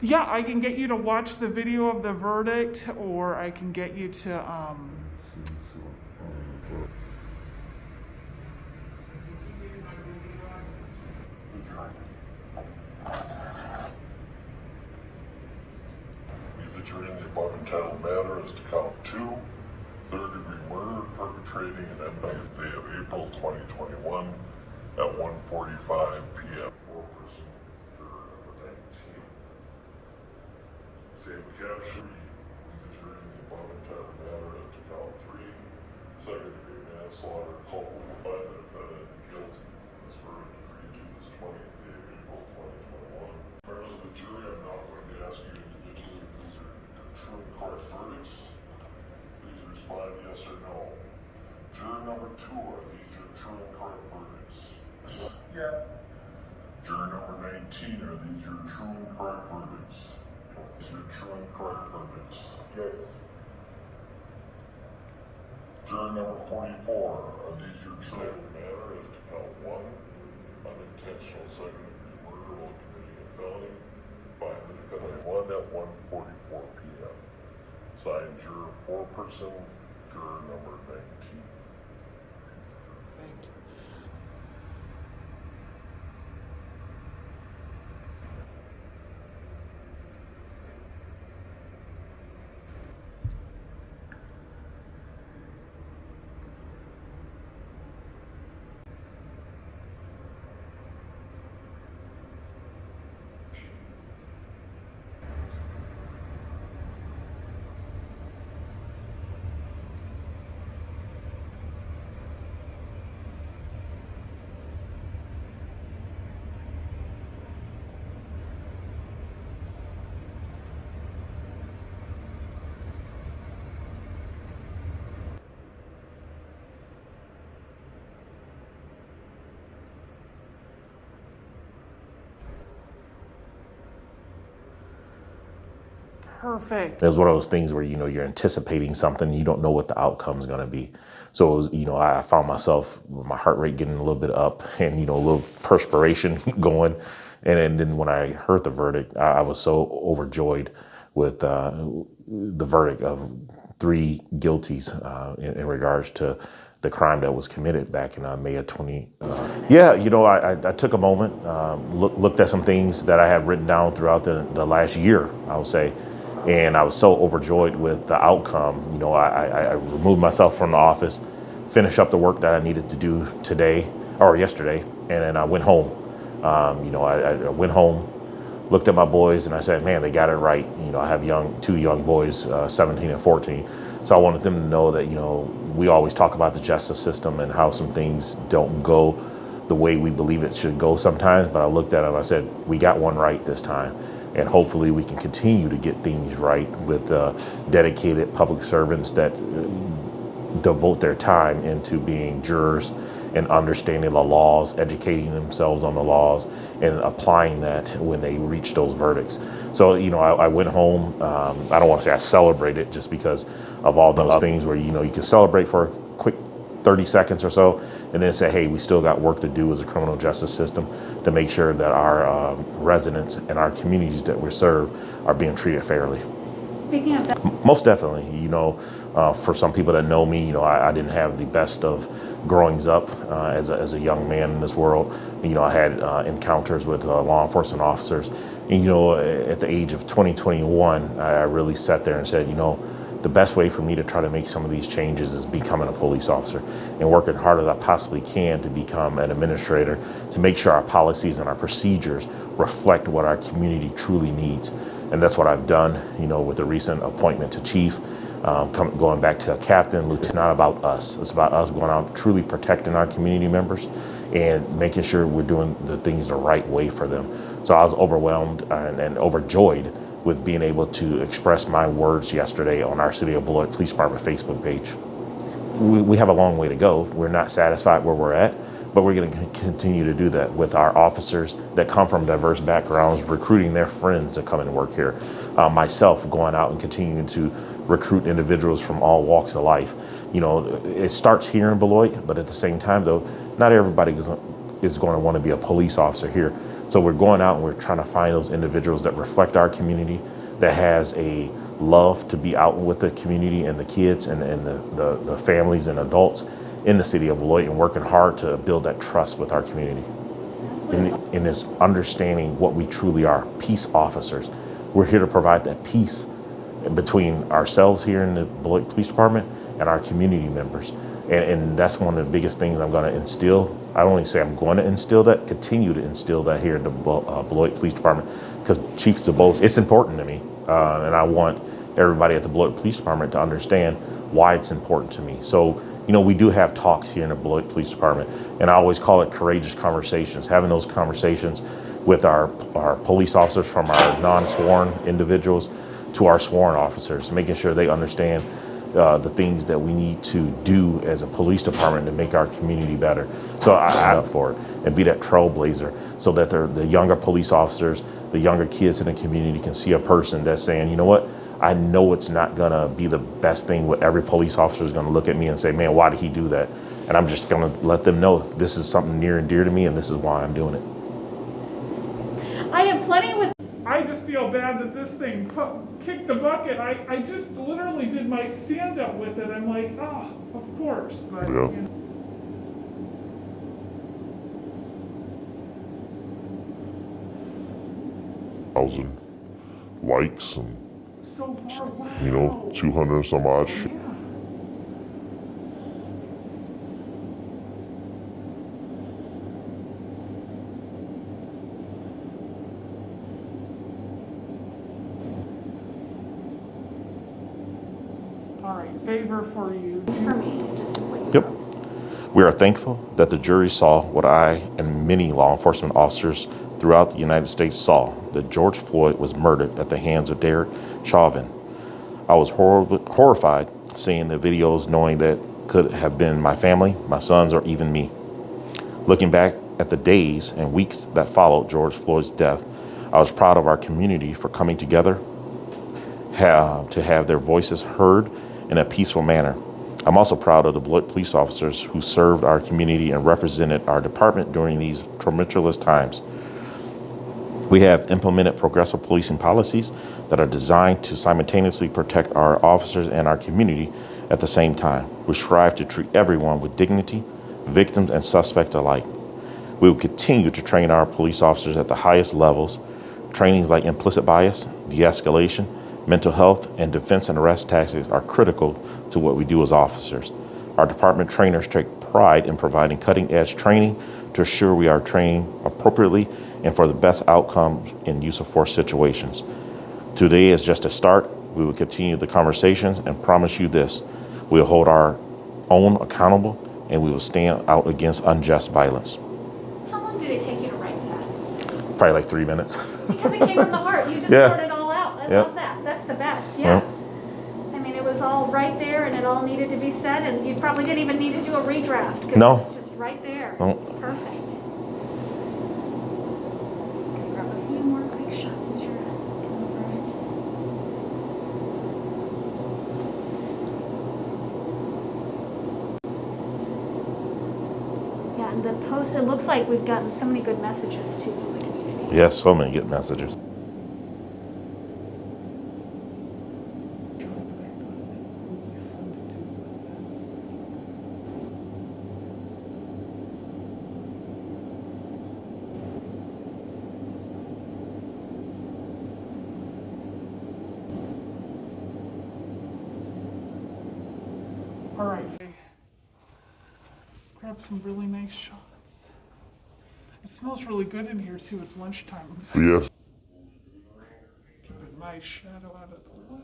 Yeah, I can get you to watch the video of the verdict, or I can get you to The jury in the above entitled matter is to count 2, third-degree murder perpetrating an midnight day of April 2021 at 1:45 p.m. Four-person juror number 19. Same caption. The jury in the above entitled matter is to count 3, second-degree manslaughter culpable by the defendant guilty. This verdict agreed to this 20th day of April 2021. Members of the jury, I'm now going to ask you individually if these are true and correct verdicts. Please respond yes or no. Juror number 2, are these your true and correct verdicts? Yes. Juror number 19, are these your true and correct verdicts? These are true and correct verdicts. Yes. Juror number 44, are these your true matter as to count 1, unintentional second-degree murder while committing a felony by the defendant 1 at 1:44 p.m. Signed, juror 4-person, juror number 19. thank you. Perfect. It was one of those things where, you're anticipating something, you don't know what the outcome is going to be. So, I found myself, my heart rate getting a little bit up and, a little perspiration going. And then when I heard the verdict, I was so overjoyed with the verdict of 3 guilties in regards to the crime that was committed back in May of 20. Yeah, I took a moment, looked at some things that I had written down throughout the last year, I would say. And I was so overjoyed with the outcome. I removed myself from the office, finished up the work that I needed to do today or yesterday, and then I went home. I went home, looked at my boys, and I said, man, they got it right. I have 2 young boys, 17 and 14. So I wanted them to know that, we always talk about the justice system and how some things don't go the way we believe it should go sometimes. But I looked at them, I said, we got one right this time. And hopefully we can continue to get things right with dedicated public servants that devote their time into being jurors and understanding the laws, educating themselves on the laws, and applying that when they reach those verdicts. So, I went home. I don't want to say I celebrated just because of all those things where, you can celebrate for a quick 30 seconds or so, and then say, hey, we still got work to do as a criminal justice system to make sure that our residents and our communities that we serve are being treated fairly. Speaking of that, Most definitely, for some people that know me, I didn't have the best of growings up as a young man in this world. I had encounters with law enforcement officers. And, at the age of 2021, I really sat there and said, the best way for me to try to make some of these changes is becoming a police officer and working hard as I possibly can to become an administrator, to make sure our policies and our procedures reflect what our community truly needs. And that's what I've done, with the recent appointment to chief, going back to a captain, lieutenant. It's not about us. It's about us going out truly protecting our community members and making sure we're doing the things the right way for them. So I was overwhelmed and overjoyed with being able to express my words yesterday on our City of Beloit Police Department Facebook page. We have a long way to go. We're not satisfied where we're at, but we're going to continue to do that with our officers that come from diverse backgrounds, recruiting their friends to come and work here. Myself going out and continuing to recruit individuals from all walks of life. It starts here in Beloit, but at the same time, though, not everybody is going to want to be a police officer here. So we're going out and we're trying to find those individuals that reflect our community, that has a love to be out with the community and the kids and the families and adults in the city of Beloit, and working hard to build that trust with our community. In this understanding what we truly are, peace officers. We're here to provide that peace between ourselves here in the Beloit Police Department and our community members. And that's one of the biggest things I'm going to instill. I don't only say I'm going to instill that, continue to instill that here in the Beloit Police Department, because Chief DeBose, it's important to me. And I want everybody at the Beloit Police Department to understand why it's important to me. So, you know, we do have talks here in the Beloit Police Department, and I always call it courageous conversations, having those conversations with our police officers, from our non-sworn individuals to our sworn officers, making sure they understand the things that we need to do as a police department to make our community better. So I up for it and be that trailblazer, so that the younger police officers, the younger kids in the community can see a person that's saying, you know what, I know it's not gonna be the best thing. What every police officer is gonna look at me and say, man, why did he do that? And I'm just gonna let them know this is something near and dear to me, and this is why I'm doing it. I have plenty with. I just feel bad that this thing kicked the bucket. I just literally did my stand-up with it. I'm like, oh, of course. But, Yeah. you know. Thousand likes and, So far, wow. you know, 200 some odd Yeah. All right, favor for you. It's for me, just to point Yep. We are thankful that the jury saw what I and many law enforcement officers throughout the United States saw, that George Floyd was murdered at the hands of Derek Chauvin. I was horrified seeing the videos, knowing that could have been my family, my sons, or even me. Looking back at the days and weeks that followed George Floyd's death, I was proud of our community for coming together to have their voices heard in a peaceful manner. I'm also proud of the Beloit police officers who served our community and represented our department during these tumultuous times. We have implemented progressive policing policies that are designed to simultaneously protect our officers and our community at the same time. We strive to treat everyone with dignity, victims and suspects alike. We will continue to train our police officers at the highest levels. Trainings like implicit bias, de-escalation, mental health, and defense and arrest tactics are critical to what we do as officers. Our department trainers take pride in providing cutting-edge training to ensure we are trained appropriately and for the best outcome in use of force situations. Today is just a start. We will continue the conversations and promise you this: we'll hold our own accountable and we will stand out against unjust violence. How long did it take you to write that? Probably like 3 minutes. Because it came from the heart. You just Yeah. poured it all out. I Yep. love that. That's the best. Yeah. Yep. I mean, it was all right there, and it all needed to be said, and you probably didn't even need to do a redraft. 'Cause No. it was just right there. No. It was perfect. Just gonna grab a few more quick shots as you're going over it. Yeah, and the post, it looks like we've gotten so many good messages too from the community. Yes, so many good messages. All right. Grab some really nice shots. It smells really good in here too. It's lunchtime. Yeah. Keep a nice shadow out of the way.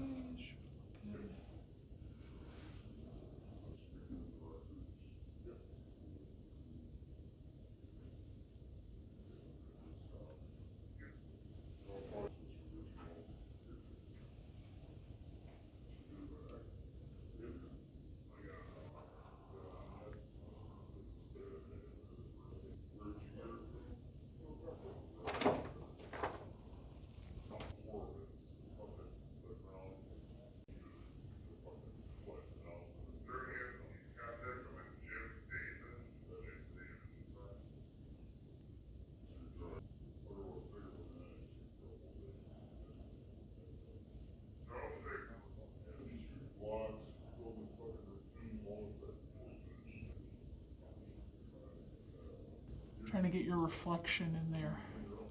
Trying to get your reflection in there.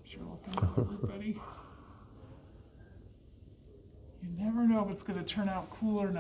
You're looking at everybody. You never know if it's going to turn out cool or not.